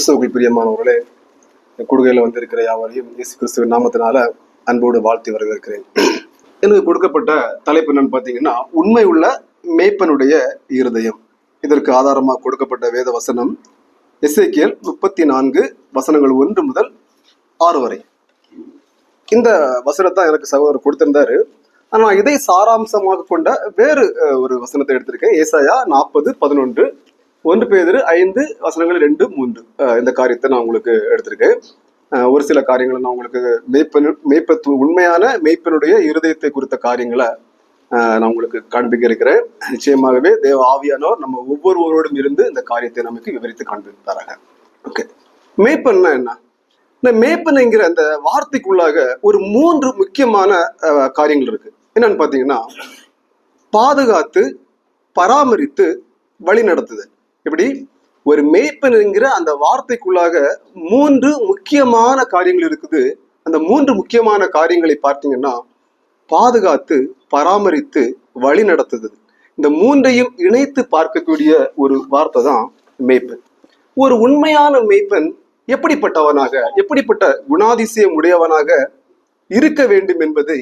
கிறிஸ்துவுக்கு பிரியமானவர்களே, கொடுகையில வந்திருக்கிற யாவரையும் இயேசு கிறிஸ்துவின் நாமத்தினால அன்போடு வாழ்த்தி வரவேற்கிறேன். எனக்கு கொடுக்கப்பட்ட தலைப்பு என்னன்னு பார்த்தீங்கன்னா, உண்மை உள்ள மேய்ப்பனுடைய இருதயம். இதற்கு ஆதாரமாக கொடுக்கப்பட்ட வேத வசனம் எசேக்கியேல் 34 வசனங்கள் 1 முதல் 6 வரை. இந்த வசனத்தை எனக்கு சகோதரர் கொடுத்திருந்தாரு. ஆனால் இதை சாராம்சமாக கொண்ட வேறு ஒரு வசனத்தை எடுத்திருக்கேன். ஏசாயா 40:11, 1 பேதுரு 5 வசனங்கள் 2, 3 இந்த காரியத்தை நான் உங்களுக்கு எடுத்திருக்கேன். ஒரு சில காரியங்களை நான் உங்களுக்கு உண்மையான மேய்ப்பனுடைய இருதயத்தை குறித்த காரியங்களை நான் உங்களுக்கு காண்பிக்க இருக்கிறேன். நிச்சயமாகவே தேவ ஆவியானவர் நம்ம ஒவ்வொருவரோடும் இருந்து இந்த காரியத்தை நமக்கு விவரித்து காண்பித்தாராங்க. ஓகே, மேய்ப்பன்னா என்ன? இந்த மேய்ப்பன்ங்கிற அந்த வார்த்தைக்குள்ளாக ஒரு 3 முக்கியமான காரியங்கள் இருக்கு. என்னன்னு பாத்தீங்கன்னா, பாதுகாத்து, பராமரித்து, வழி நடத்துதல். இப்படி ஒரு மேய்ப்பன்ங்கிற அந்த வார்த்தைக்குள்ளாக 3 முக்கியமான காரியங்கள் இருக்குது. அந்த 3 முக்கியமான காரியங்களை பார்த்தீங்கன்னா, பாதுகாத்து, பராமரித்து, வழி நடத்துதல். இந்த 3ஐயும் இணைத்து பார்க்கக்கூடிய ஒரு வார்த்தை தான் மேய்ப்பன். ஒரு உண்மையான மேய்ப்பன் எப்படிப்பட்டவனாக, எப்படிப்பட்ட குணாதிசயம் உடையவனாக இருக்க வேண்டும் என்பதை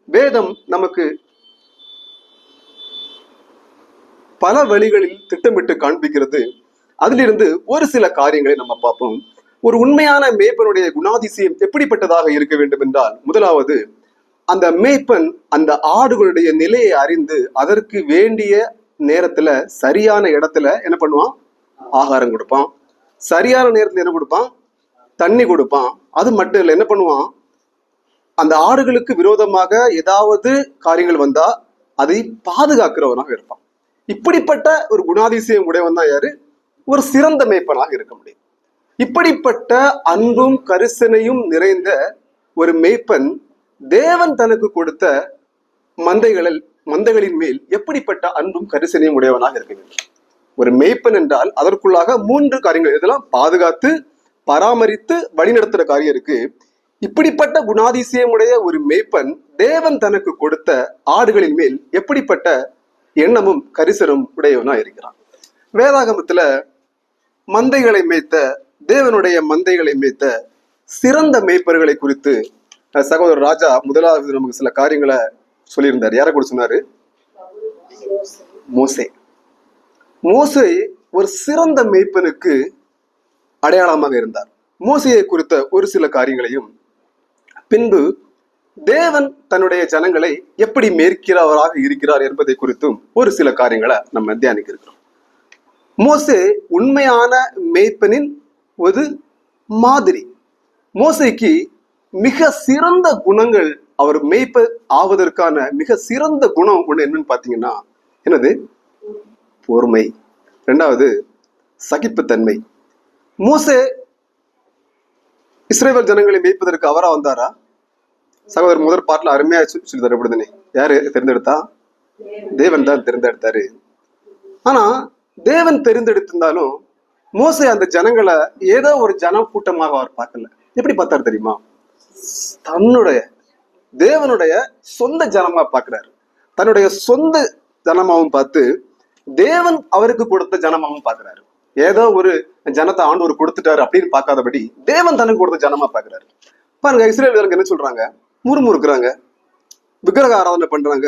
வேதம் நமக்கு பல வழிகளில் திட்டமிட்டு காண்பிக்கிறது. அதிலிருந்து ஒரு சில காரியங்களை நம்ம பார்ப்போம். ஒரு உண்மையான மேய்ப்பனுடைய குணாதிசயம் எப்படிப்பட்டதாக இருக்க வேண்டும் என்றால், முதலாவது, அந்த மேய்ப்பன் அந்த ஆடுகளுடைய நிலையை அறிந்து அதற்கு வேண்டிய நேரத்துல சரியான இடத்துல என்ன பண்ணுவான்? ஆகாரம் கொடுப்பான். சரியான நேரத்துல என்ன கொடுப்பான்? தண்ணி கொடுப்பான். அது மட்டும் இல்லை, என்ன பண்ணுவான்? அந்த ஆடுகளுக்கு விரோதமாக ஏதாவது காரியங்கள் வந்தா அதை பாதுகாக்கிறவனாக இருப்பான். இப்படிப்பட்ட ஒரு குணாதிசயம் உடையவன் தான் யாரு? ஒரு சிறந்த மேய்ப்பனாக இருக்க முடியும். இப்படிப்பட்ட அன்பும் கரிசனையும் நிறைந்த ஒரு மேய்ப்பன் தேவன் தனக்கு கொடுத்த மந்தைகளின் மேல் எப்படிப்பட்ட அன்பும் கரிசனையும் உடையவனாக இருக்க வேண்டும். ஒரு மேய்ப்பன் என்றால் அதற்குள்ளாக 3 காரியங்கள், இதெல்லாம் பாதுகாத்து, பராமரித்து, வழிநடத்துற காரியம் இருக்கு. இப்படிப்பட்ட குணாதிசயமுடைய ஒரு மேய்ப்பன் தேவன் தனக்கு கொடுத்த ஆடுகளின் மேல் எப்படிப்பட்ட எண்ணமும் கரிசனும் உடையவனா இருக்கிறான். வேதாகமத்துல மந்தைகளை மேய்த்த, தேவனுடைய மந்தைகளை மேய்த்த சிறந்த மேய்ப்பர்களை குறித்து சகோதரர் ராஜா முதலாவது நமக்கு சில காரியங்களை சொல்லியிருந்தார். யாரை கூட சொன்னாரு? மோசே. மோசே ஒரு சிறந்த மேய்ப்பனுக்கு அடையாளமாக இருந்தார். மோசையை குறித்த ஒரு சில காரியங்களையும், பின்பு தேவன் தன்னுடைய ஜனங்களை எப்படி மேய்க்கிறவராக இருக்கிறார் என்பதை குறித்தும் ஒரு சில காரியங்களை நம்ம தியானிக்க இருக்கிறோம். மோசே உண்மையான மேய்ப்பனின் ஒரு மாதிரி. மோசைக்கு மிக சிறந்த குணங்கள், அவர் மேய்ப்ப ஆவதற்கான மிக சிறந்த குணம் ஒண்ணு என்னன்னு பாத்தீங்கன்னா, என்னது? பொறுமை. 2வது சகிப்புத்தன்மை. மோசே இஸ்ரவேல் ஜனங்களை மேய்ப்பதற்கு அவரா வந்தாரா? சகோதரர் முதல் பாட்டுல அருமையா சொல்லி தரப்படுதுனே. யாரு தெரிந்தெடுத்தா? தேவன் தான் தெரிந்தெடுத்தாரு. ஆனா தேவன் தெரிந்தெடுத்திருந்தாலும் மோசே அந்த ஜனங்களை ஏதோ ஒரு ஜன கூட்டமாக அவர் பார்க்கல. எப்படி பார்த்தாரு தெரியுமா? தன்னுடைய தேவனுடைய சொந்த ஜனமா பார்க்கிறாரு. தன்னுடைய சொந்த ஜனமாவும் பார்த்து தேவன் அவருக்கு கொடுத்த ஜனமாவும் பார்க்கிறாரு. ஏதோ ஒரு ஜனத்தை ஆண்டவர் கொடுத்துட்டாரு அப்படின்னு பார்க்காதபடி தேவன் தனக்கு கொடுத்த ஜனமா பார்க்கிறாரு. பாருங்க, இஸ்ரேலருக்கு என்ன சொல்றாங்க? முறுமுறுக்கிறாங்க, விக்கிரக ஆராதனை பண்றாங்க.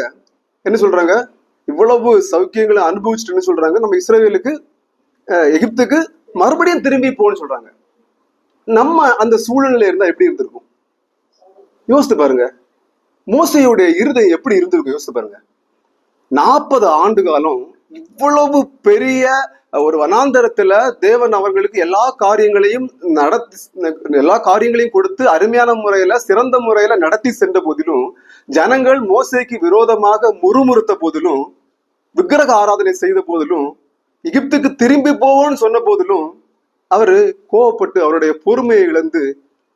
என்ன சொல்றாங்க? இவ்வளவு சௌக்கியங்களை அனுபவிச்சுட்டு சொல்றாங்க, நம்ம இஸ்ரேலுக்கு எகிப்துக்கு மறுபடியும் திரும்பி போன்னு சொல்றாங்க. நம்ம அந்த சூழ்நிலை இருந்தா எப்படி இருந்திருக்கும்? யோசித்து பாருங்க. மோசையுடைய இருதயம் எப்படி இருந்திருக்கும்? யோசித்து பாருங்க. 40 ஆண்டு காலம் இவ்வளவு பெரிய ஒரு வனாந்தரத்துல தேவன் அவர்களுக்கு எல்லா காரியங்களையும் கொடுத்து அருமையான முறையில, சிறந்த முறையில நடத்தி சென்ற போதிலும், ஜனங்கள் மோசேக்கு விரோதமாக முறுமுறுத்த போதிலும், விக்கிரக ஆராதனை செய்த போதிலும், எகிப்துக்கு திரும்பி போவோன்னு சொன்ன போதிலும், அவரு கோவப்பட்டு அவருடைய பொறுமையை இழந்து,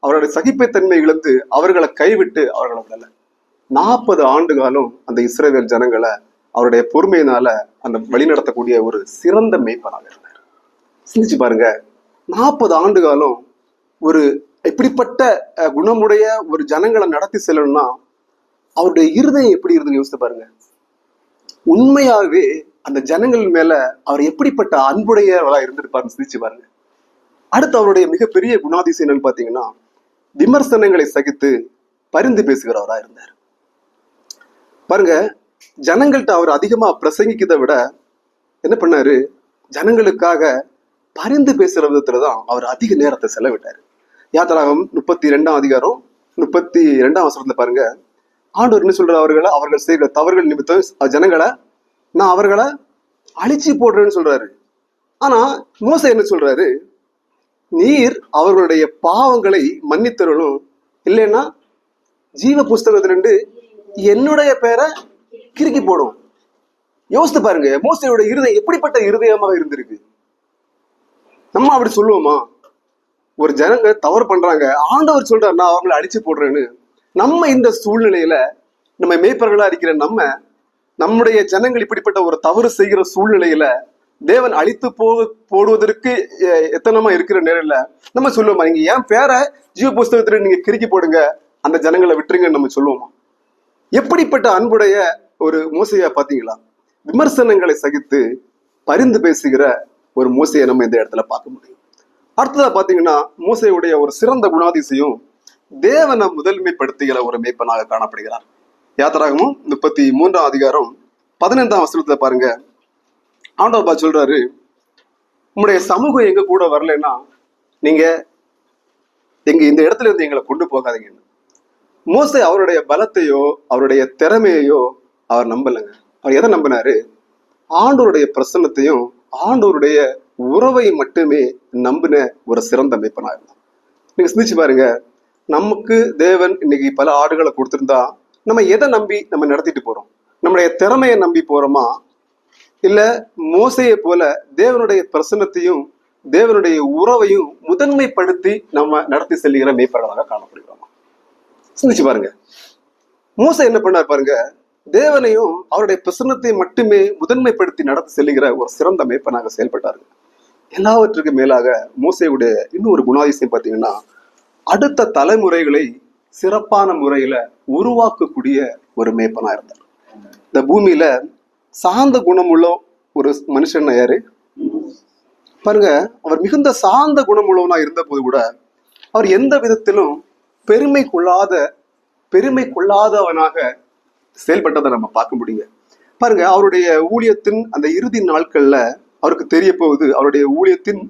அவருடைய சகிப்புத்தன்மை இழந்து, அவர்களை கைவிட்டு அவர்களை விடல. 40 ஆண்டு காலம் அந்த இஸ்ரவேல் ஜனங்களை அவருடைய பொறுமையினால அந்த வழி நடத்தக்கூடிய ஒரு சிறந்த மேய்ப்பனாக இருந்தார். சிந்திச்சு பாருங்க. 40 ஆண்டு காலம் ஒரு இப்படிப்பட்ட குணமுடைய ஒரு ஜனங்களை நடத்தி செல்லணும்னா அவருடைய இருதயம் எப்படி இருந்தது யோசித்து பாருங்க. உண்மையாகவே அந்த ஜனங்கள் மேல அவர் எப்படிப்பட்ட அன்புடையவளா இருந்திருப்பாருன்னு சிந்திச்சு பாருங்க. அடுத்து அவருடைய மிகப்பெரிய குணாதிசயம் என்னன்னு பாத்தீங்கன்னா, விமர்சனங்களை சகித்து பரிந்து பேசுகிறவரா இருந்தார். பாருங்க, ஜனங்கள்கிட்ட அவர் அதிகமா பிரசங்கிக்கிறதை விட என்ன பண்ணாரு, ஜனங்களுக்காக பரிந்து பேசுற விதத்துலதான் அவர் அதிக நேரத்தை செலவிட்டாரு. யாத்திராகம் 32ஆம் அதிகாரம் 32ஆம் வசனத்துல பாருங்க, ஆண்டவர் என்ன சொல்ற, அவர்கள் செய்கிற தவறுகள் நிமித்தம் ஜனங்களை நான் அவர்களை அழிச்சு போடுறேன்னு சொல்றாரு. ஆனா மோசே என்ன சொல்றாரு, நீர் அவர்களுடைய பாவங்களை மன்னித்தரணும், இல்லைன்னா ஜீவ புஸ்தகத்திலிருந்து என்னுடைய பேரை கிறுக்கி போடும். யோசித்து பாருங்க, மோசேயோட இருதயம் எப்படிப்பட்ட இருதயமாக இருந்திருக்கு. நம்ம அப்படி சொல்லுவோமா? ஒரு ஜனங்க தவறு பண்றாங்க, ஆண்டவர் சொல்றாரு நான் அவங்களை அழிச்சு போடுறேன்னு. நம்ம இந்த சூழ்நிலையில நம்ம மேய்ப்பர்களா இருக்கிற நம்முடைய ஜனங்கள் இப்படிப்பட்ட ஒரு தவறு செய்கிற சூழ்நிலையில தேவன் அழித்து போடுவதற்கு எத்தனமா இருக்கிற நேரில் நம்ம சொல்லுவோமா, நீங்க ஏன் பேரை ஜீவ புஸ்தகத்துல நீங்க கிறுக்கி போடுங்க, அந்த ஜனங்களை விட்டுருங்கன்னு நம்ம சொல்லுவோமா? எப்படிப்பட்ட அன்புடைய ஒரு மோசையா பாத்தீங்களா? விமர்சனங்களை சகித்து பரிந்து பேசுகிற ஒரு மோசையை நம்ம இந்த இடத்துல பார்க்க முடியும். அடுத்ததா பாத்தீங்கன்னா, மோசையுடைய ஒரு சிறந்த குணாதிசயம் தேவனை முதன்மைப்படுத்துகிற ஒரு மேய்ப்பனாக காணப்படுகிறார். யாத்திராகமும் 33ஆம் அதிகாரம் 15ஆம் வசனத்துல பாருங்க, ஆண்டவர் சொல்றாரு, உங்களுடைய சமூகம் எங்க கூட வரலன்னா நீங்க இந்த இடத்துல இருந்து எங்களை கொண்டு போகாதீங்கன்னு. மோசே அவருடைய பலத்தையோ அவருடைய திறமையையோ அவர் நம்பலைங்க. அவர் எதை நம்பினாரு? ஆண்டவருடைய பிரசன்னத்தையும் ஆண்டவருடைய உறவை மட்டுமே நம்பின ஒரு சிறந்த மேய்ப்பனா இருந்தார். நீங்க சிந்திச்சு பாருங்க, நமக்கு தேவன் இன்னைக்கு பல ஆடுகளை கொடுத்திருந்தா நம்ம எதை நம்பி நம்ம நடத்திட்டு போறோம்? நம்முடைய திறமையை நம்பி போறோமா, இல்ல மோசையை போல தேவனுடைய பிரசன்னத்தையும் தேவனுடைய உறவையும் முதன்மைப்படுத்தி நம்ம நடத்தி செல்லுகிற மேய்ப்பர்களாக காணப்படுகிறோமா? சிந்திச்சு பாருங்க. மோசை என்ன பண்ணார் பாருங்க, தேவனையும் அவருடைய பிரசன்னத்தை மட்டுமே முதன்மைப்படுத்தி நடத்தி செல்லுகிற ஒரு சிறந்த மேய்ப்பனாக செயல்பட்டார்கள். எல்லாவற்றுக்கும் மேலாக மோசையுடைய இன்னொரு குணாதிசயம் பார்த்தீங்கன்னா, அடுத்த தலைமுறைகளை சிறப்பான முறையில உருவாக்கக்கூடிய ஒரு மேய்ப்பனா இருந்தார். இந்த பூமியில சார்ந்த குணமுள்ள ஒரு மனுஷன் யாரு பாருங்க. அவர் மிகுந்த சார்ந்த குணமுள்ளவனா இருந்த போது கூட அவர் எந்த விதத்திலும் பெருமை கொள்ளாதவனாக செயல்பட்டதை நம்ம பார்க்க முடியுங்க. பாருங்க, அவருடைய ஊழியத்தின் அந்த இறுதி நாட்கள்ல அவருக்கு தெரிய போகுது அவருடைய ஊழியத்தின்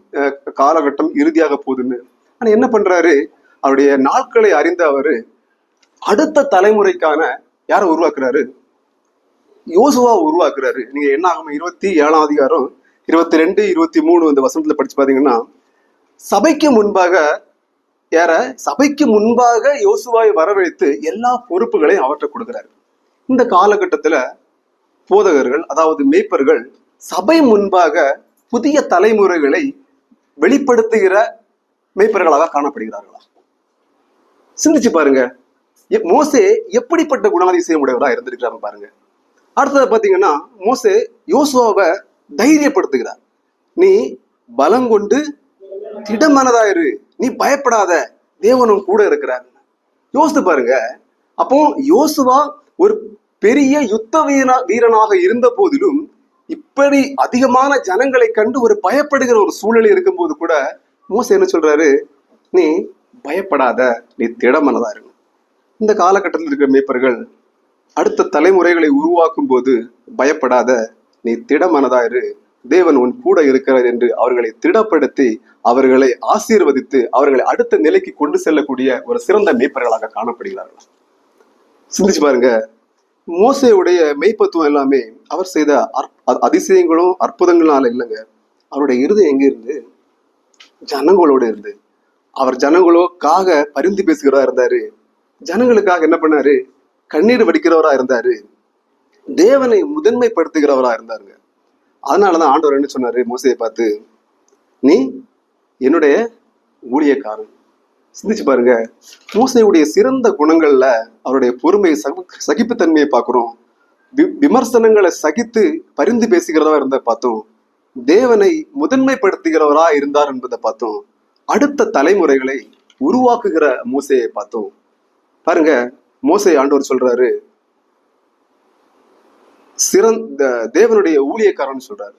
காலகட்டம் இறுதியாக போகுதுன்னு. ஆனா என்ன பண்றாரு, அவருடைய நாட்களை அறிந்த அவரு அடுத்த தலைமுறைக்கான யாரை உருவாக்குறாரு? யோசுவா உருவாக்குறாரு. நீங்க என்ன ஆகும் 27ஆம் அதிகாரம் 22, 23 இந்த வசனத்துல படிச்சு பாத்தீங்கன்னா, சபைக்கு முன்பாக யோசுவாவை வரவழைத்து எல்லா பொறுப்புகளையும் அவற்றை கொடுக்கிறாரு. இந்த காலகட்டத்துல போதகர்கள், அதாவது மேய்ப்பர்கள், சபை முன்பாக புதிய தலைமுறைகளை வெளிப்படுத்துகிற மேய்ப்பர்களாக காணப்படுகிறார்களா? சிந்திச்சு பாருங்க, மோசே எப்படிப்பட்ட குணாதிசயம் உடையவரா இருந்திருக்கிறாங்க பாருங்க. அடுத்தது பாத்தீங்கன்னா, மோசே யோசுவாவை தைரியப்படுத்துகிறார். நீ பலம் கொண்டு திடமனதாயிரு, நீ பயப்படாத, தேவனும் கூட இருக்கிறார். யோசித்து பாருங்க. அப்போ யோசுவா ஒரு பெரிய யுத்த வீரனாக இருந்த போதிலும் இப்படி அதிகமான ஜனங்களை கண்டு ஒரு பயப்படுகிற ஒரு சூழ்நிலை இருக்கும் போது கூட மோசே என்ன சொல்றாரு, நீ பயப்படாத, நீ திடமனதா இரு. இந்த காலகட்டத்தில் இருக்கிற மேய்ப்பர்கள் அடுத்த தலைமுறைகளை உருவாக்கும் போது பயப்படாத, நீ திடமனதாயிரு, தேவன் உன் கூட இருக்கிறார் என்று அவர்களை திடப்படுத்தி அவர்களை ஆசீர்வதித்து அவர்களை அடுத்த நிலைக்கு கொண்டு செல்லக்கூடிய ஒரு சிறந்த மேய்ப்பர்களாக காணப்படுகிறார்கள். சிந்திச்சு பாருங்க, மோசேயுடைய மெய்ப்பத்துவம் எல்லாமே அவர் செய்த அதிசயங்களும் அற்புதங்களால இல்லைங்க. அவருடைய இருதயம் எங்க இருந்து? ஜனங்களோடு இருந்து. அவர் ஜனங்களுக்காக பரிந்து பேசுகிறவரா இருந்தாரு. ஜனங்களுக்காக என்ன பண்ணாரு? கண்ணீர் வடிக்கிறவரா இருந்தாரு. தேவனை முதன்மைப்படுத்துகிறவரா இருந்தாருங்க. அதனாலதான் ஆண்டவர் என்ன சொன்னாரு மோசையை பார்த்து, நீ என்னுடைய ஊழியக்காரன். சிந்திச்சு பாருங்க, மோசையுடைய சிறந்த குணங்கள்ல அவருடைய பொறுமை, சகிப்புத்தன்மையை பார்க்கிறோம். விமர்சனங்களை சகித்து பரிந்து பேசுகிறவரா இருந்த பார்த்தோம். தேவனை முதன்மைப்படுத்துகிறவரா இருந்தார் என்பதை பார்த்தோம். அடுத்த தலைமுறைகளை உருவாக்குகிற மோசையை பார்த்தோம். பாருங்க, மோசை ஆண்டவர் சொல்றாரு சிறந்த தேவனுடைய ஊழியக்காரன் சொல்றாரு.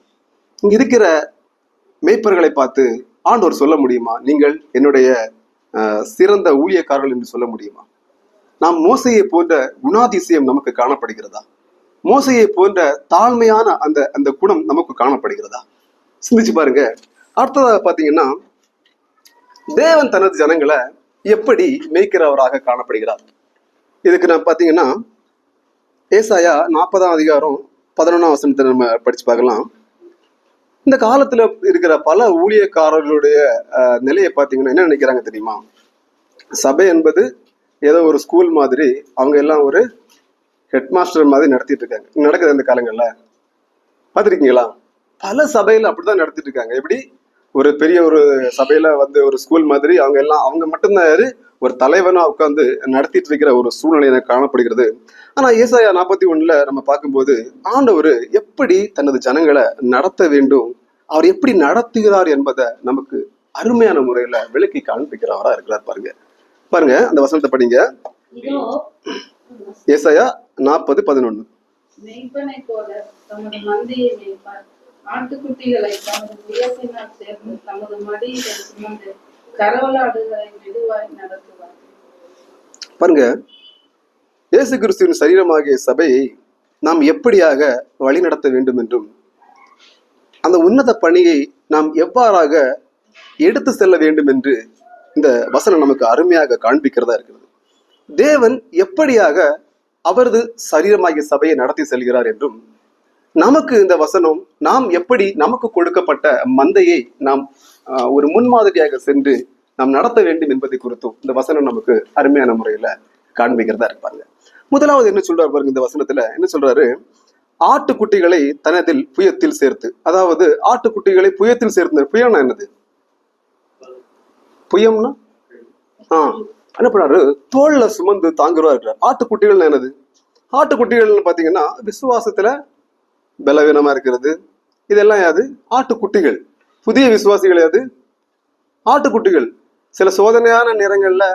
இங்க இருக்கிற மேய்ப்பர்களை பார்த்து ஆண்டவர் சொல்ல முடியுமா, நீங்கள் என்னுடைய சிறந்த ஊழியக்காரர்கள் என்று சொல்ல முடியுமா? நாம் மோசையை போன்ற குணாதிசயம் நமக்கு காணப்படுகிறதா? மோசையை போன்ற தாழ்மையான அந்த அந்த குணம் நமக்கு காணப்படுகிறதா? சிந்திச்சு பாருங்க. அடுத்ததாக பாத்தீங்கன்னா, தேவன் தனது ஜனங்களை எப்படி மேய்க்கிறவராக காணப்படுகிறார். இதுக்கு நான் பாத்தீங்கன்னா ஏசாயா 40ஆம் அதிகாரம் 11ஆம் வசனத்தை நம்ம படிச்சு பார்க்கலாம். இந்த காலத்துல இருக்கிற பல ஊழியக்காரர்களுடைய நிலையை பார்த்தீங்கன்னா என்ன நினைக்கிறாங்க தெரியுமா? சபை என்பது ஏதோ ஒரு ஸ்கூல் மாதிரி, அவங்க எல்லாம் ஒரு ஹெட் மாஸ்டர் மாதிரி நடத்திட்டு இருக்காங்க. நடக்குது அந்த காலங்கள்ல பார்த்துருக்கீங்களா? பல சபையில அப்படிதான் நடத்திட்டு இருக்காங்க. எப்படி ஒரு பெரிய ஒரு சபையில வந்து ஒரு ஸ்கூல் மாதிரி அவங்க எல்லாம் அவங்க மட்டும்தான் ஒரு தலைவனா உட்காந்து நடத்திட்டு இருக்கிற ஒரு சூழ்நிலை எனக்கு காணப்படுகிறது. ஆனா ஏசாயா 41 நம்ம பார்க்கும்போது ஆண்டவர் எப்படி தனது ஜனங்களை நடத்த வேண்டும், அவர் எப்படி நடத்துகிறார் என்பதை நமக்கு அருமையான முறையில விளக்கி காண்பிக்கிறவரா இருக்கிறார். பாருங்க பாருங்க அந்த வசனத்தை படிங்க. ஏசாயா 40:11. மெய்ப்பனை போல தமது மந்தையை மேய்ப்பார், ஆட்டுக்குட்டிகளை தமது உயர்த்தினால் சேர்ந்து தமது மடியிலே சுமந்து கரவலாடுகளை மெதுவாய் நடத்துவார். பாருங்க, இயேசு கிறிஸ்துவின் சரீரமாகிய சபையை நாம் எப்படியாக வழி நடத்த வேண்டும் என்றும் அந்த உன்னத பணியை நாம் எவ்வாறாக எடுத்து செல்ல வேண்டும் என்று இந்த வசனம் நமக்கு அருமையாக காண்பிக்கிறதா இருக்கிறது. தேவன் எப்படியாக அவரது சரீரமாகிய சபையை நடத்தி செல்கிறார் என்றும், நமக்கு இந்த வசனம் நாம் எப்படி நமக்கு கொடுக்கப்பட்ட மந்தையை நாம் ஒரு முன்மாதிரியாக சென்று நாம் நடத்த வேண்டும் என்பதை குறித்தும் இந்த வசனம் நமக்கு அருமையான முறையில காண்பிக்கிறதா இருப்பாங்க. முதலாவது என்ன சொல்றாரு பாருங்க, இந்த வசனத்துல என்ன சொல்றாரு? ஆட்டுக்குட்டிகளை தனதில் புயத்தில் சேர்த்து, அதாவது ஆட்டுக்குட்டிகளை புயத்தில் சேர்த்து. புயம்னா என்னது? புயம்னா என்ன பண்ணாரு? தோல்ல சுமந்து தாங்குறவா இருக்கிறார். ஆட்டுக்குட்டிகள் என்னது? ஆட்டுக்குட்டிகள் பாத்தீங்கன்னா விசுவாசத்துல பலவீனமா இருக்கிறது. இதெல்லாம் யாது? ஆட்டுக்குட்டிகள். புதிய விசுவாசிகள் யாது? ஆட்டுக்குட்டிகள். சில சோதனையான நேரங்கள்ல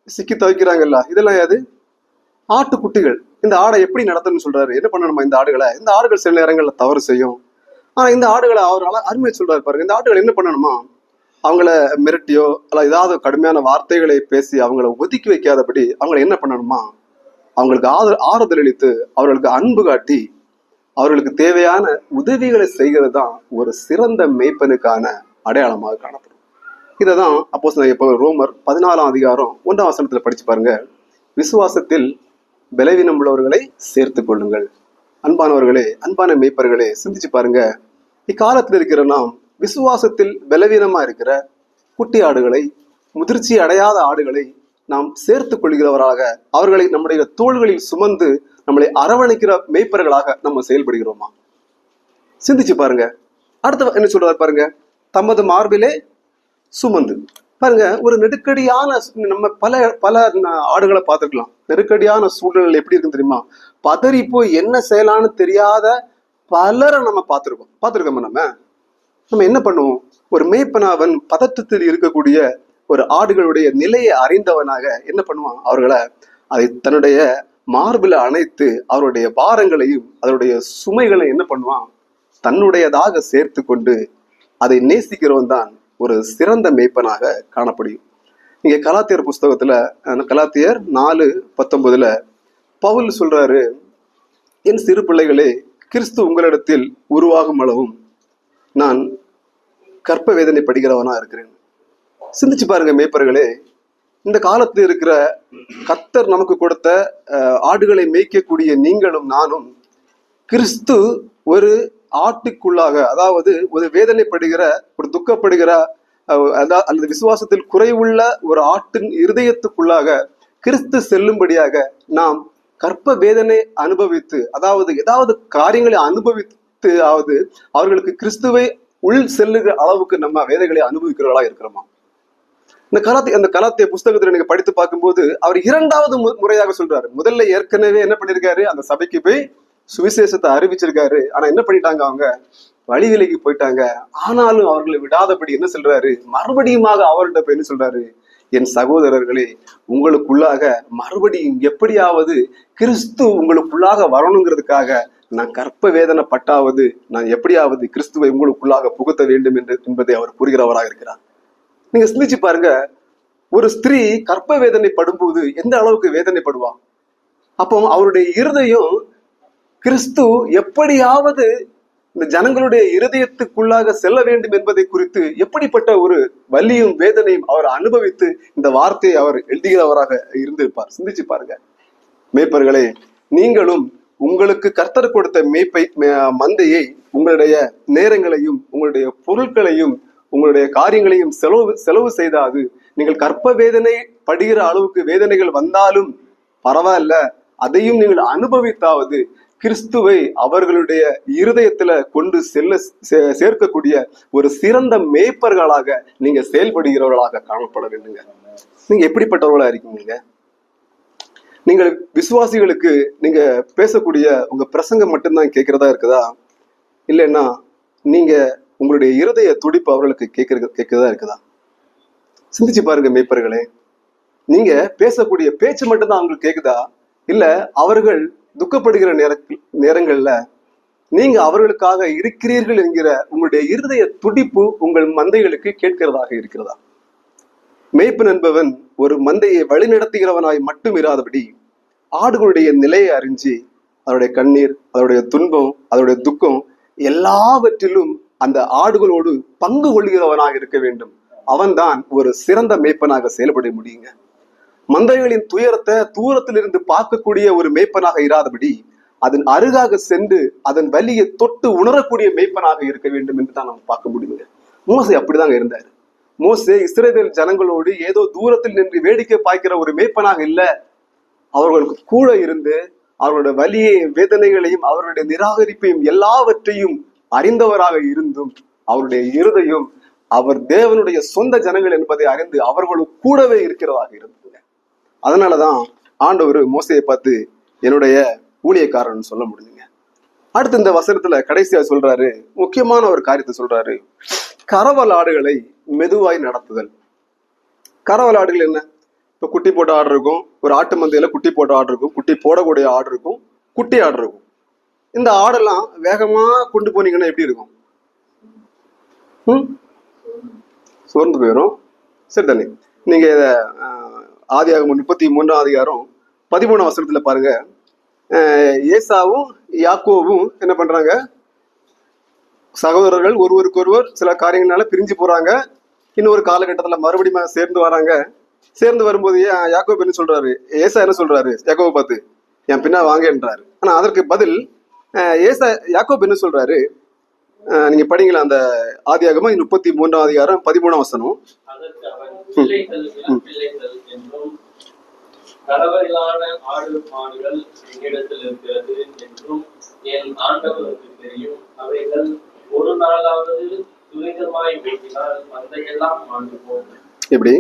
சிக்கி தவிக்கிறாங்கல்ல, இதெல்லாம் யாது? ஆட்டுக்குட்டிகள். இந்த ஆடை எப்படி நடத்தணும்னு சொல்றாரு. என்ன பண்ணணுமா இந்த ஆடுகளை? இந்த ஆடுகள் சில நேரங்கள்ல தவறு செய்யும். ஆனா இந்த ஆடுகளை அவரால் அருமையை சொல்றாரு பாருங்க. இந்த ஆடுகள் என்ன பண்ணணுமா? அவங்கள மிரட்டியோ அல்ல ஏதாவது கடுமையான வார்த்தைகளை பேசி அவங்கள ஒதுக்கி வைக்காதபடி அவங்களை என்ன பண்ணணுமா? அவங்களுக்கு ஆறுதல் அளித்து அவர்களுக்கு அன்பு காட்டி அவர்களுக்கு தேவையான உதவிகளை செய்கிறது தான் ஒரு சிறந்த மேய்ப்பனுக்கான அடையாளமாக காணப்படும். இதைதான் அப்போஸ்தலனாகிய பவுல் ரோமர் 14ஆம் அதிகாரம் 1ஆம் வசனத்துல படிச்சு பாருங்க. விசுவாசத்தில் பலவீனம் உள்ளவர்களை சேர்த்து கொள்ளுங்கள். அன்பானவர்களே, அன்பான மேய்ப்பர்களே, சிந்திச்சு பாருங்க. இக்காலத்தில் இருக்கிற நாம் விசுவாசத்தில் பலவீனமா இருக்கிற குட்டி ஆடுகளை, முதிர்ச்சி அடையாத ஆடுகளை நாம் சேர்த்து கொள்கிறவராக, அவர்களை நம்முடைய தோள்களில் சுமந்து நம்மளை அரவணைக்கிற மேய்ப்பர்களாக நம்ம செயல்படுகிறோமா? சிந்திச்சு பாருங்க. அடுத்த என்ன சொல்றாரு பாருங்க, தமது மார்பிலே சுமந்து. பாருங்க, ஒரு நெருக்கடியான நம்ம பல பல ஆடுகளை பார்த்துருக்கலாம். நெருக்கடியான சூழ்நிலை எப்படி இருக்குன்னு தெரியுமா? பதறி போய் என்ன செய்யலான்னு தெரியாத பலரை நம்ம பார்த்துருக்கோமா? நம்ம என்ன பண்ணுவோம்? ஒரு மேய்ப்பனாவன் பதற்றத்தில் இருக்கக்கூடிய ஒரு ஆடுகளுடைய நிலையை அறிந்தவனாக என்ன பண்ணுவான்? அவர்களை அதை தன்னுடைய மார்பில அணைத்து அவருடைய பாரங்களையும் அதனுடைய சுமைகளையும் என்ன பண்ணுவான்? தன்னுடையதாக சேர்த்து கொண்டு அதை நேசிக்கிறவன் தான் ஒரு சிறந்த மேய்ப்பனாக காணப்படும். இங்க கலாத்தியர் புஸ்தகத்துல, கலாத்தியர் 4:19 பவுல் சொல்றாரு, என் சிறு பிள்ளைகளே, கிறிஸ்து உங்களிடத்தில் உருவாகும் அளவும் நான் கற்ப வேதனை படுகிறவனா இருக்கிறேன். சிந்திச்சு பாருங்க மேய்ப்பர்களே, இந்த காலத்தில் இருக்கிற கர்த்தர் நமக்கு கொடுத்த ஆடுகளை மேய்க்கக்கூடிய நீங்களும் நானும் கிறிஸ்து ஒரு ஆட்டுக்குள்ளாக, அதாவது ஒரு வேதனைப்படுகிற, ஒரு துக்கப்படுகிற, அல்லது விசுவாசத்தில் குறைவுள்ள ஒரு ஆட்டின் இருதயத்துக்குள்ளாக கிறிஸ்து செல்லும்படியாக நாம் கற்ப வேதனை அனுபவித்து, அதாவது ஏதாவது காரியங்களை அனுபவித்து அவர்களுக்கு கிறிஸ்துவை உள் செல்லுகிற அளவுக்கு நம்ம வேதைகளை அனுபவிக்கிறவர்களா இருக்கிறோமா? அந்த கலாத்திய புஸ்தகத்துல நீங்க படித்து பார்க்கும்போது அவர் இரண்டாவது முறையாக சொல்றாரு. முதல்ல ஏற்கனவே என்ன பண்ணிருக்காரு? அந்த சபைக்கு போய் சுவிசேஷத்தை அறிவிச்சிருக்காரு. ஆனா என்ன பண்ணிட்டாங்க? அவங்க வழி விலகி போயிட்டாங்க. ஆனாலும் அவர்களை விடாதபடி என்ன சொல்றாரு? மறுபடியுமாக அவர்கிட்ட போய் என்ன சொல்றாரு? என் சகோதரர்களே, உங்களுக்குள்ளாக மறுபடியும் எப்படியாவது கிறிஸ்து உங்களுக்குள்ளாக வரணுங்கிறதுக்காக நான் கற்ப வேதனை பட்டாவது நான் எப்படியாவது கிறிஸ்துவை உங்களுக்குள்ளாக புகுத்த வேண்டும் என்பதை அவர் கூறுகிறவராக இருக்கிறார். நீங்க சிந்திச்சு பாருங்க, ஒரு ஸ்திரீ கர்ப்ப வேதனை படும்போது எந்த அளவுக்கு வேதனைப்படுவா. அப்போ அவருடைய இருதயம் கிறிஸ்து எப்படியாவது இந்த ஜனங்களுடைய இருதயத்துக்குள்ளாக செல்ல வேண்டும் என்பதை குறித்து எப்படிப்பட்ட ஒரு வலியும் வேதனையும் அவர் அனுபவித்து இந்த வார்த்தையை அவர் எழுதுகிறவராக இருந்திருப்பார். சிந்திச்சு பாருங்க. மேய்ப்பர்களே, நீங்களும் உங்களுக்கு கர்த்தர் கொடுத்த மந்தையை உங்களுடைய நேரங்களையும் உங்களுடைய பொருட்களையும் உங்களுடைய காரியங்களையும் செலவு செய்தாது. நீங்கள் கற்ப வேதனை படுகிற அளவுக்கு வேதனைகள் வந்தாலும் பரவாயில்ல, அதையும் நீங்கள் அனுபவித்தாவது கிறிஸ்துவை அவர்களுடைய இருதயத்துல கொண்டு சேர்க்கக்கூடிய ஒரு சிறந்த மேய்ப்பர்களாக நீங்க செயல்படுகிறவர்களாக காணப்பட வேண்டுங்க. நீங்க எப்படிப்பட்டவர்களா இருக்கீங்க? நீங்கள் விசுவாசிகளுக்கு நீங்க பேசக்கூடிய உங்க பிரசங்கம் மட்டும்தான் கேட்கிறதா இருக்குதா, இல்லைன்னா நீங்க உங்களுடைய இருதய துடிப்பு அவர்களுக்கு கேட்கிறதா இருக்குதா? சிந்திச்சு பாருங்க மேய்ப்பர்களே. நீங்க பேசக்கூடிய பேச்சு மட்டும்தான் அவங்களுக்கு கேக்குதா, இல்ல அவர்கள் துக்கப்படுகிற நேரங்கள்ல நீங்க அவர்களுக்காக இருக்கிறீர்கள் என்கிற உங்களுடைய இருதய துடிப்பு உங்கள் மந்தைகளுக்கு கேட்கிறதாக இருக்கிறதா? மேய்ப்பன் என்பவன் ஒரு மந்தையை வழிநடத்துகிறவனாய் மட்டும் இராதபடி ஆடுகளுடைய நிலையை அறிஞ்சு அதனுடைய கண்ணீர், அதனுடைய துன்பம், அதனுடைய துக்கம் எல்லாவற்றிலும் அந்த ஆடுகளோடு பங்கு கொள்கிறவனாக இருக்க வேண்டும். அவன்தான் ஒரு சிறந்த மேய்ப்பனாக செயல்பட முடியுங்க. மந்தைகளின் துயரத்தை தூரத்திலிருந்து பார்க்கக்கூடிய ஒரு மேய்ப்பனாக இராதபடி அதன் அருகாக சென்று அதன் வலியை தொட்டு உணரக்கூடிய மேய்ப்பனாக இருக்க வேண்டும் என்று தான் நம்ம பார்க்க முடியுங்க. மோசே அப்படிதாங்க இருந்தாரு. மோசே இஸ்ரவேல் ஜனங்களோடு ஏதோ தூரத்தில் நின்று வேடிக்கை பார்க்கிற ஒரு மேய்ப்பனாக இல்ல, அவர்களுக்கு கூட இருந்து அவர்களுடைய வலியை, வேதனைகளையும், அவருடைய நிராகரிப்பையும் எல்லாவற்றையும் அறிந்தவராக இருந்தும் அவருடைய இருதயம் அவர் தேவனுடைய சொந்த ஜனங்கள் என்பதை அறிந்து அவர்களும் கூடவே இருக்கிறதாக இருந்ததுங்க. அதனாலதான் ஆண்டவர் மோசையை பார்த்து என்னுடைய ஊழியக்காரன் சொல்ல முடியுங்க. அடுத்து இந்த வசனத்துல கடைசியா சொல்றாரு, முக்கியமான ஒரு காரியத்தை சொல்றாரு, கறவல் ஆடுகளை மெதுவாய் நடத்துதல். கறவல் ஆடுகள் என்ன? இப்ப குட்டி போட்ட ஆடு இருக்கும், ஒரு ஆட்டு மந்தையில குட்டி போட்ட ஆடு இருக்கும், குட்டி போடக்கூடிய ஆடு இருக்கும், குட்டி ஆடு இருக்கும். இந்த ஆடெல்லாம் வேகமா கொண்டு போனீங்கன்னா எப்படி இருக்கும்? சோர்ந்து போயிடும். சரி தானே? நீங்க ஆதியாகமம் 33ஆம் அதிகாரம் 13ஆம் வசனத்துல பாருங்க, ஏசாவும் யாக்கோவும் என்ன பண்றாங்க? சகோதரர்கள் ஒருவருக்கொருவர் சில காரியங்களால பிரிஞ்சு போறாங்க. இன்னொரு காலகட்டத்துல மறுபடியும் சேர்ந்து வராங்க. சேர்ந்து வரும்போது யாக்கோப் என்ன சொல்றாரு, ஏசா என்ன சொல்றாரு, யாக்கோவை பார்த்து என் பின்னா வாங்கன்றாரு. ஆனா அதற்கு பதில் யாக்கோப் என்ன சொல்றாரு, நீங்க படிங்களா அந்த ஆதியாகமம் 33ஆம் அதிகாரம் 13ஆம் வசனம். கறவையிலான ஆடு மாடுகள் என்னிடத்தில் இருக்கிறது என்றும் என் ஆண்டவருக்கு தெரியும். அவைகள் ஒரு நாளாவது துரிதமாய் வெட்டினால் மந்தையெல்லாம் மாண்டு போகும். எப்படி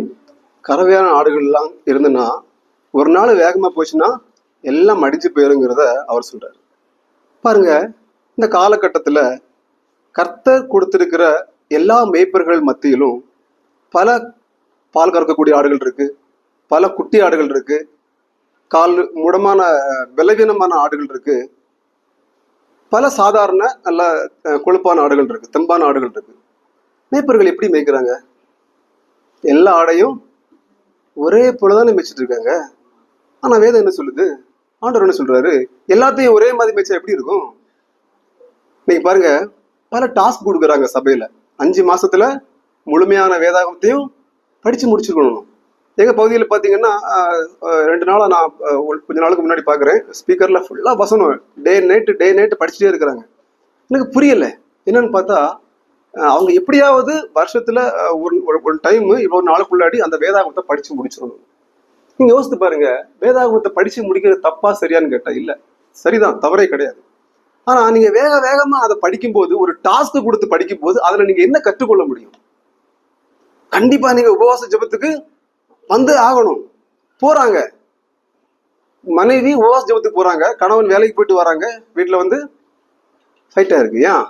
கறவையான ஆடுகள் எல்லாம் இருந்துன்னா ஒரு நாள் வேகமா போச்சுன்னா எல்லாம் அடிச்சு போயிருங்கிறத அவர் சொல்றாரு. பாருங்க, இந்த காலகட்டத்துல கர்த்தர் கொடுத்திருக்கிற எல்லா மேய்ப்பர்கள் மத்தியிலும் பல பால் கறக்கக்கூடிய ஆடுகள் இருக்கு, பல குட்டி ஆடுகள் இருக்கு, கால் முடமான பலவீனமான ஆடுகள் இருக்கு, பல சாதாரண நல்ல கொழுப்பான ஆடுகள் இருக்கு, தெம்பான ஆடுகள் இருக்கு. மேய்ப்பர்கள் எப்படி மேய்க்கிறாங்க? எல்லா ஆடையும் ஒரே போலதானே மேய்ச்சிட்டு இருக்காங்க. ஆனா வேதம் என்ன சொல்லுது, ஆண்டவர் என்ன சொல்றாரு, எல்லாத்தையும் ஒரே மாதிரி மேய்ச்சா எப்படி இருக்கும்? நீங்க பாருங்க, பல டாஸ்க் கொடுக்குறாங்க சபையில. 5 மாசத்துல முழுமையான வேதாகமத்தையும் படிச்சு முடிச்சிருக்கணும். எங்க பகுதியில் பாத்தீங்கன்னா 2 நாளா நான் கொஞ்ச நாளுக்கு முன்னாடி பாக்குறேன், ஸ்பீக்கர்ல ஃபுல்லா வசனம் டே நைட்டு படிச்சுட்டே இருக்கிறாங்க. எனக்கு புரியல என்னன்னு பார்த்தா, அவங்க எப்படியாவது வருஷத்துல ஒரு டைம் இவ்வளவு நாளுக்குள்ளாடி அந்த வேதாகமத்தை படிச்சு முடிச்சிடணும். நீங்க யோசித்து பாருங்க, வேதாகமத்தை படிச்சு முடிக்கிறது தப்பா சரியான்னு கேட்டா இல்ல, சரிதான், தவறே கிடையாது. ஆனா நீங்க வேகமா அதை படிக்கும்போது, ஒரு டாஸ்க் கொடுத்து படிக்கும் போது அதுல நீங்க என்ன கற்றுக்கொள்ள முடியும்? கண்டிப்பா நீங்க உபவாச ஜெபத்துக்கு வந்து ஆகணும். போறாங்க, மனைவி உபவாச ஜெபத்துக்கு போறாங்க, கணவன் வேலைக்கு போயிட்டு வராங்க, வீட்டுல வந்து ஃபைட்டா இருக்கு. ஏன்?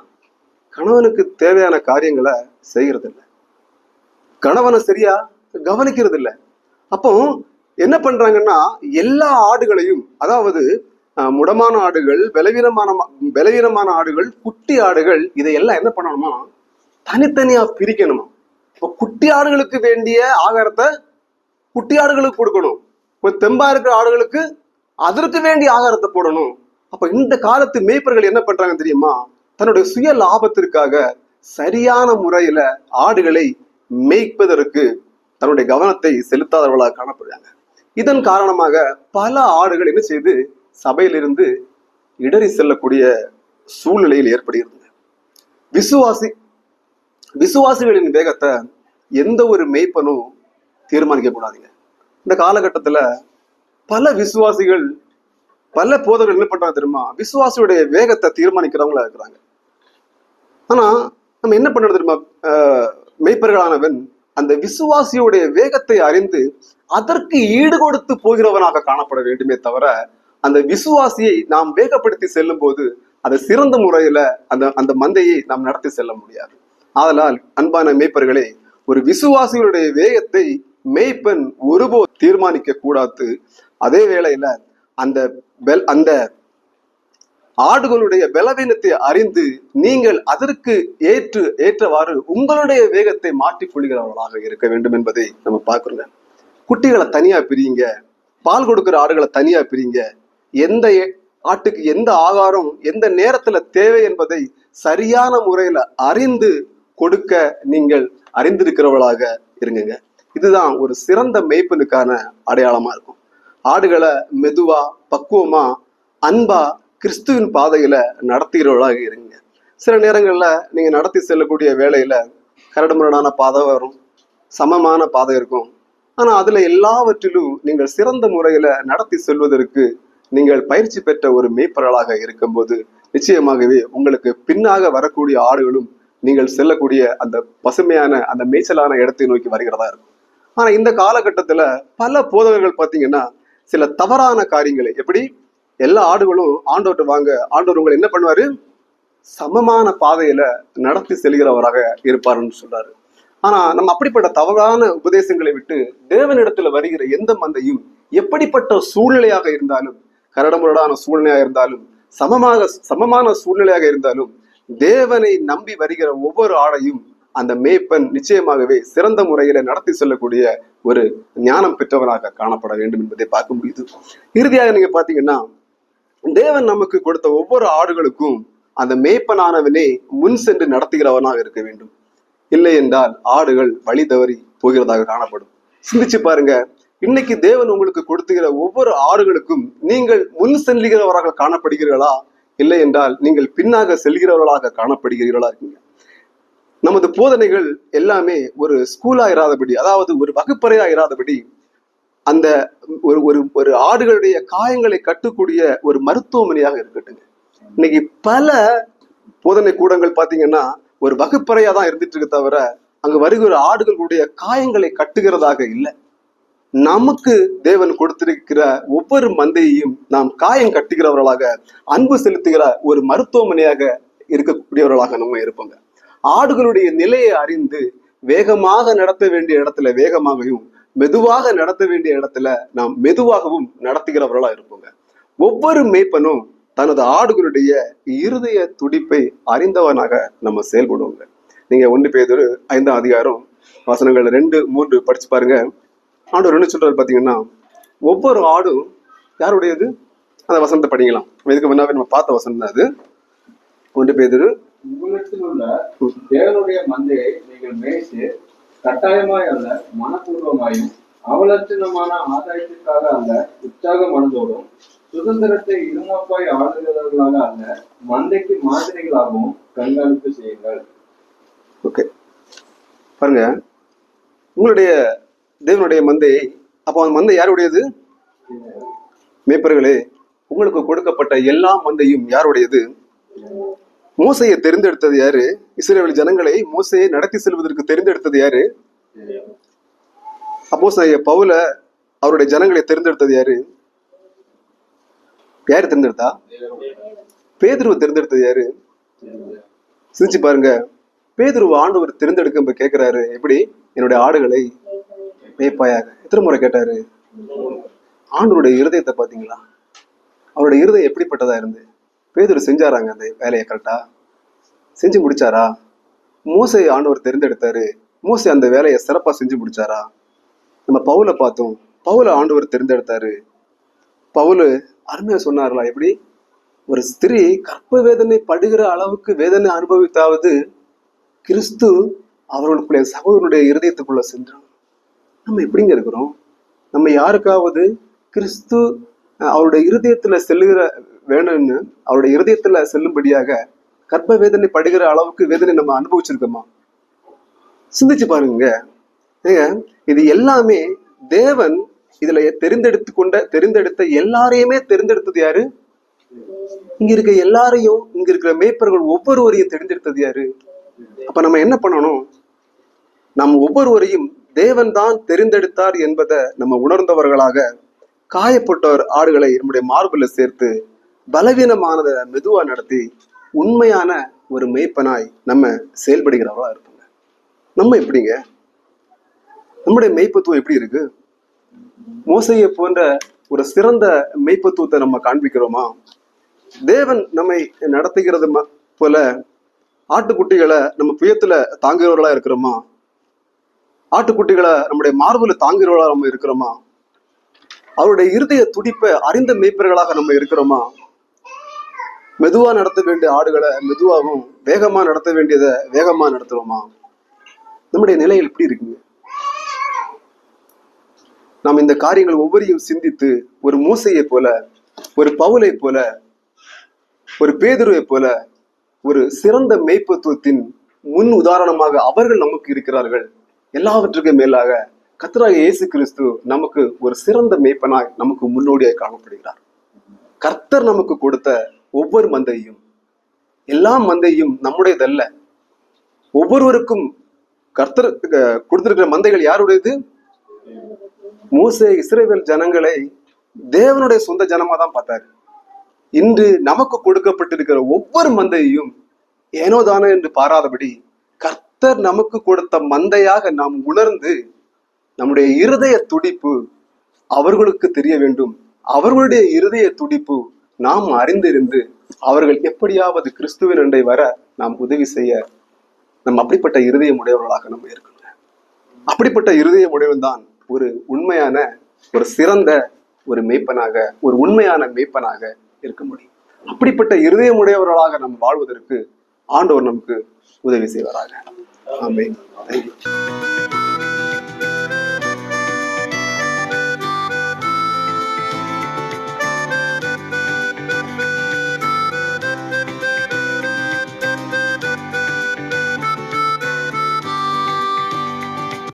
கணவனுக்கு தேவையான காரியங்களை செய்யறது இல்லை, கணவனை சரியா கவனிக்கிறது இல்லை. அப்போ என்ன பண்றாங்கன்னா, எல்லா ஆடுகளையும், அதாவது முடமான ஆடுகள், பலவீனமான ஆடுகள், குட்டி ஆடுகள், இதையெல்லாம் என்ன பண்ணணுமா, தனித்தனியா பிரிக்கணுமா. இப்போ குட்டி ஆடுகளுக்கு வேண்டிய ஆகாரத்தை குட்டி ஆடுகளுக்கு கொடுக்கணும். இப்போ தெம்பா இருக்கிற ஆடுகளுக்கு அதற்கு வேண்டிய ஆகாரத்தை போடணும். அப்ப இந்த காலத்து மேய்ப்பர்கள் என்ன பண்றாங்க தெரியுமா? தன்னுடைய சுய லாபத்திற்காக சரியான முறையில ஆடுகளை மேய்ப்பதற்கு தன்னுடைய கவனத்தை செலுத்தாதவர்களாக காணப்படுறாங்க. இதன் காரணமாக பல ஆடுகள் என்ன செய்து சபையிலிருந்து இடறி செல்லக்கூடிய சூழ்நிலையில் ஏற்படுகிறது. விசுவாசிகளின் வேகத்தை எந்த ஒரு மேய்ப்பனும் தீர்மானிக்க கூடாதுங்க. இந்த காலகட்டத்துல பல விசுவாசிகள், பல போதகர்கள் என்ன பண்றாங்க தெரியுமா? விசுவாசியுடைய வேகத்தை தீர்மானிக்கிறவங்களா இருக்கிறாங்க. ஆனா நம்ம என்ன பண்றது தெரியுமா? மெய்ப்பர்களானவன் அந்த விசுவாசியுடைய வேகத்தை அறிந்து அதற்கு ஈடு கொடுத்து போகிறவனாக காணப்பட வேண்டுமே தவிர, அந்த விசுவாசியை நாம் வேகப்படுத்தி செல்லும் போது அதை சிறந்த முறையில அந்த மந்தையை நாம் நடத்தி செல்ல முடியாது. ஆதலால் அன்பான மேய்ப்பர்களே, ஒரு விசுவாசிகளுடைய வேகத்தை மேய்ப்பன் ஒருபோது தீர்மானிக்க கூடாது. அதே வேளையில அந்த ஆடுகளுடைய பலவீனத்தை அறிந்து நீங்கள் அதற்கு ஏற்றவாறு உங்களுடைய வேகத்தை மாற்றிக் கொள்கிறவர்களாக இருக்க வேண்டும் என்பதை நம்ம பார்க்கிறோங்க. குட்டிகளை தனியா பிரியுங்க, பால் கொடுக்கிற ஆடுகளை தனியா பிரியுங்க. எந்த ஆட்டுக்கு எந்த ஆகாரம் எந்த நேரத்துல தேவை என்பதை சரியான முறையில அறிந்து கொடுக்க நீங்கள் அறிந்திருக்கிறவர்களாக இருங்க. இதுதான் ஒரு சிறந்த மேய்ப்பனுக்கான அடையாளமா இருக்கும். ஆடுகளை மெதுவா, பக்குவமா, அன்பா கிறிஸ்துவின் பாதையில நடத்துகிறவர்களாக இருங்க. சில நேரங்கள்ல நீங்க நடத்தி செல்லக்கூடிய வேலையில கரடுமுரடான பாதை வரும், சமமான பாதை இருக்கும். ஆனா அதுல எல்லாவற்றிலும் நீங்கள் சிறந்த முறையில நடத்தி செல்வதற்கு நீங்கள் பயிற்சி பெற்ற ஒரு மேய்ப்பர்களாக இருக்கும்போது நிச்சயமாகவே உங்களுக்கு பின்னாக வரக்கூடிய ஆடுகளும் நீங்கள் செல்லக்கூடிய அந்த பசுமையான அந்த மேய்ச்சலான இடத்தை நோக்கி வருகிறதா இருக்கும். ஆனா இந்த காலகட்டத்துல பல போதகர்கள் பாத்தீங்கன்னா சில தவறான காரியங்களை, எப்படி எல்லா ஆடுகளும் ஆண்டோட்டு வாங்க, ஆண்டவர் உங்களை என்ன பண்ணுவாரு? சமமான பாதையில நடத்தி செல்கிறவராக இருப்பாருன்னு சொல்றாரு. ஆனா நம்ம அப்படிப்பட்ட தவறான உபதேசங்களை விட்டு தேவனிடத்துல வருகிற எந்த மந்தையும் எப்படிப்பட்ட சூழ்நிலையாக இருந்தாலும், கரடுமுரடான சூழ்நிலையாக இருந்தாலும், சமமான சூழ்நிலையாக இருந்தாலும், தேவனை நம்பி வருகிற ஒவ்வொரு ஆடையும் அந்த மேய்ப்பன் நிச்சயமாகவே சிறந்த முறையில நடத்தி செல்லக்கூடிய ஒரு ஞானம் பெற்றவராக காணப்பட வேண்டும் என்பதை பார்க்க முடியுது. இறுதியாக நீங்க பாத்தீங்கன்னா, தேவன் நமக்கு கொடுத்த ஒவ்வொரு ஆடுகளுக்கும் அந்த மேய்ப்பனானவனே முன் சென்று நடத்துகிறவனாக இருக்க வேண்டும். இல்லை என்றால் ஆடுகள் வழி தவறி போகிறதாக காணப்படும். சிந்திச்சு பாருங்க, இன்னைக்கு தேவன் உங்களுக்கு கொடுத்துகிற ஒவ்வொரு ஆடுகளுக்கும் நீங்கள் முன் செல்கிறவராக காணப்படுகிறீர்களா? இல்லை என்றால் நீங்கள் பின்னாக செல்கிறவர்களாக காணப்படுகிறீர்களா இருக்கீங்க. நமது போதனைகள் எல்லாமே ஒரு ஸ்கூலா இராதபடி, அதாவது ஒரு வகுப்பறையா இராதபடி, அந்த ஒரு ஆடுகளுடைய காயங்களை கட்டக்கூடிய ஒரு மருத்துவமனையாக இருக்கட்டுங்க. இன்னைக்கு பல போதனை கூடங்கள் பாத்தீங்கன்னா ஒரு வகுப்பறையா தான் இருந்துட்டு இருக்கு தவிர அங்க வருகிற ஆடுகளுடைய காயங்களை கட்டுகிறதாக இல்லை. நமக்கு தேவன் கொடுத்திருக்கிற ஒவ்வொரு மந்தையையும் நாம் காயம் கட்டுகிறவர்களாக, அன்பு செலுத்துகிற ஒரு மருத்துவமனையாக இருக்கக்கூடியவர்களாக நம்ம இருப்போங்க. ஆடுகளுடைய நிலையை அறிந்து வேகமாக நடத்த வேண்டிய இடத்துல வேகமாகவும், மெதுவாக நடத்த வேண்டிய இடத்துல நாம் மெதுவாகவும் நடத்துகிறவர்களா இருப்போங்க. ஒவ்வொரு மேய்ப்பனும் தனது ஆடுகளுடைய இருதய துடிப்பை அறிந்தவனாக நம்ம செயல்படுவோங்க. நீங்க 1 பேதுரு 5ஆம் அதிகாரம் வசனங்கள் 2, 3 படிச்சு பாருங்க. ஆண்டவர் என்ன சொல்றாரு பாத்தீங்கன்னா, ஒவ்வொரு ஆடும் யாருடையது? அந்த வசனத்தை படிக்கலாம். இதுக்கு முன்னாடி நம்ம பார்த்த வசனம் தான் அது. 1 பேதுரு, உங்களிடத்தில் உள்ள தேவனுடைய மந்தையை நீங்கள் மேய்த்து கட்டாயமாய் அல்ல, மனப்பூர்வமாயும் அவலட்சணமான ஆதாயத்திற்காக அல்ல, உற்சாக மனதோடும் சுதந்திரத்தை இருமாப்பாய் ஆளுகிறவர்களாக அல்ல, மந்தைக்கு மாதிரிகளாகவும் கண்காணிப்பு செய்யுங்கள். ஓகே, பாருங்க, உங்களுடைய தேவனுடைய மந்தையை, அப்போ அந்த மந்தை யாருடையது? மேய்ப்பர்களே, உங்களுக்கு கொடுக்கப்பட்ட எல்லா மந்தையும் யாருடையது? மோசையை தெரிந்தெடுத்தது யாரு? இஸ்ரவேல் ஜனங்களை மோசையை நடத்தி செல்வதற்கு தெரிந்தெடுத்தது யாரு? அப்போஸ்தலனாகிய பவுல அவருடைய ஜனங்களை தெரிந்தெடுத்தது யாரு? யாரு தெரிந்தெடுத்தா? பேதுருவை தெரிந்தெடுத்தது யாரு? சிந்திச்சு பாருங்க. பேதுருவை ஆண்டவர் தெரிந்தெடுக்க கேட்கிறாரு, எப்படி? என்னுடைய ஆடுகளை மேய்ப்பாயாக. எத்தனை முறை கேட்டாரு? ஆண்டவருடைய இருதயத்தை பாத்தீங்களா? அவருடைய இருதயம் எப்படிப்பட்டதா இருந்து பேதுரு செஞ்சாராங்க அந்த வேலையை? கரெக்டா செஞ்சு முடிச்சாரா? மோசையை ஆண்டவர் தெரிந்தெடுத்தாரு. மோசே அந்த வேலையை சிறப்பா செஞ்சு முடிச்சாரா? நம்ம பவுலை பார்த்தோம். பவுலை ஆண்டவர் தேர்ந்தெடுத்தாரு. பவுலு அருமையா சொன்னார்களா? எப்படி ஒரு ஸ்திரீ கற்ப வேதனை படுகிற அளவுக்கு வேதனை அனுபவித்தாவது கிறிஸ்து அவர்களுக்குள்ள சகோதரனுடைய இருதயத்துக்குள்ள சென்றான். நம்ம எப்படிங்க இருக்கிறோம்? நம்ம யாருக்காவது கிறிஸ்து அவருடைய இருதயத்துல செல்லுகிற வேணும்னு அவருடைய இருதயத்துல செல்லும்படியாக கற்ப வேதனை படுகிற அளவுக்கு வேதனை நம்ம அனுபவிச்சிருக்கோமா? சிந்திச்சு பாருங்க. இது எல்லாமே தேவன் இதுல தெரிந்தெடுத்த எல்லாரையுமே தெரிந்தெடுத்தது யாரு? இங்க இருக்க எல்லாரையும், இங்க இருக்கிற மேய்ப்பர்கள் ஒவ்வொருவரையும் தெரிந்தெடுத்தது யாரு? அப்ப நம்ம என்ன பண்ணணும்? நம்ம ஒவ்வொருவரையும் தேவன் தான் தெரிந்தெடுத்தார் என்பதை நம்ம உணர்ந்தவர்களாக காயப்பட்டோர் ஆடுகளை நம்முடைய மார்புல சேர்த்து பலவீனமானதை மெதுவா நடத்தி உண்மையான ஒரு மேய்ப்பனாய் நம்ம செயல்படுகிறவர்களா இருப்போங்க. நம்ம எப்படிங்க? நம்முடைய மெய்ப்பத்துவம் எப்படி இருக்கு? மோசையை போன்ற ஒரு சிறந்த மெய்ப்பத்துவத்தை நம்ம காண்பிக்கிறோமா? தேவன் நம்மை நடத்துகிறது போல ஆட்டுக்குட்டிகளை நம்ம புயத்துல தாங்குகிறவர்களா இருக்கிறோமா? ஆட்டுக்குட்டிகளை நம்முடைய மார்புல தாங்குகிறவர்களா நம்ம இருக்கிறோமா? அவருடைய இருதய துடிப்பை அறிந்த மேய்ப்பர்களாக நம்ம இருக்கிறோமா? மெதுவா நடத்த வேண்டிய ஆடுகளை மெதுவாகவும் வேகமா நடத்த வேண்டியதை வேகமா நடத்துறோமா? நம்முடைய நிலையில் எப்படி இருக்குங்க? நாம் இந்த காரியங்கள் ஒவ்வொரையும் சிந்தித்து ஒரு மோசையை போல, ஒரு பவுலை போல, ஒரு பேதுருவை போல ஒரு சிறந்த மெய்ப்பத்துவத்தின் முன் உதாரணமாக அவர்கள் நமக்கு இருக்கிறார்கள். எல்லாவற்றுக்கும் மேலாக கர்த்தராகிய இயேசு கிறிஸ்து நமக்கு ஒரு சிறந்த மேய்ப்பனாய் நமக்கு முன்னோடியாய் காணப்படுகிறார். கர்த்தர் நமக்கு கொடுத்த ஒவ்வொரு மந்தையும், எல்லா மந்தையும் நம்முடையதல்ல. ஒவ்வொருவருக்கும் கர்த்தர் கொடுத்திருக்கிற மந்தைகள் யாருடையது? மோசே இஸ்ரவேல் ஜனங்களை தேவனுடைய சொந்த ஜனமா தான் பார்த்தாரு. இன்று நமக்கு கொடுக்கப்பட்டிருக்கிற ஒவ்வொரு மந்தையும் ஏனோ தானோ என்று பாராதபடி கர்த்தர் நமக்கு கொடுத்த மந்தையாக நாம் உணர்ந்து நம்முடைய இருதய துடிப்பு அவர்களுக்கு தெரிய வேண்டும். அவர்களுடைய இருதய துடிப்பு நாம் அறிந்திருந்து அவர்கள் எப்படியாவது கிறிஸ்துவின் அண்டை வர நாம் உதவி செய்ய நம்ம அப்படிப்பட்ட இருதயம் உடையவர்களாக நம்ம இருக்கணும். அப்படிப்பட்ட இருதயம் உடையவன் தான் ஒரு உண்மையான, ஒரு சிறந்த ஒரு மேய்ப்பனாக, ஒரு உண்மையான மேய்ப்பனாக இருக்க முடியும். அப்படிப்பட்ட இருதயம் உடையவர்களாக நாம் வாழ்வதற்கு ஆண்டவர் நமக்கு உதவி செய்வாராக. ஆமென்.